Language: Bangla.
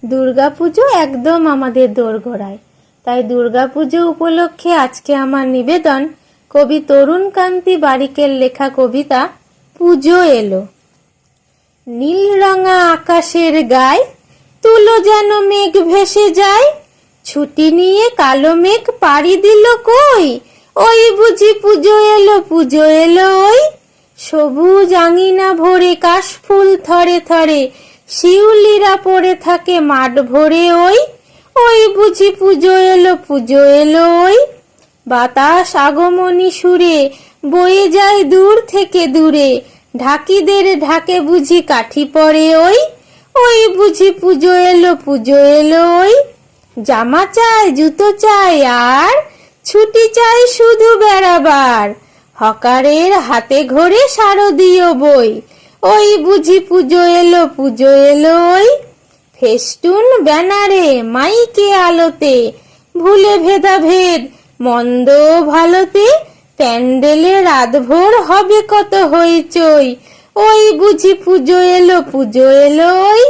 দুর্গাপুজো একদম আমাদের দোরগোড়ায়। তাই দুর্গাপুজো উপলক্ষে আজকে আমার নিবেদন কবি তরুণকান্তি বারিকের লেখা কবিতা পুজো এলো। নীল রঙা আকাশের গায়ে তুলো যেন মেঘ ভেসে যায়, ছুটি নিয়ে কালো মেঘ পাড়ি দিল কই, ওই বুঝি পুজো এলো, পুজো এলো ওই। সবুজ আঙিনা ভরে কাশফুল থরে থরে, শিউলিরা পড়ে থাকে মাঠ ভরে ওই, ওই বুঝি পুজো এলো, পুজো এলো ওই। বাতাস আগমনী সুরে বয়ে যায় দূর থেকে দূরে, ঢাকিদের ঢাকে বুঝি কাঠি পড়ে ওই, ওই বুঝি পুজো এলো, পুজো এলো ওই। জামা চাই, জুতো চাই, আর ছুটি চাই শুধু বেড়াবার, হকারের হাতে ঘোরে শারদীয় বই, ওই বুঝি পুজো এলো, পুজো এলো ওই। ফেস্টুন ব্যানারে মাইকে আলোতে ভুলে ভেদাভেদ মন্দ ভালোতে, প্যান্ডেলে রাতভর হবে কত হইচই, ওই বুঝি পুজো এলো, পুজো এলো ওই।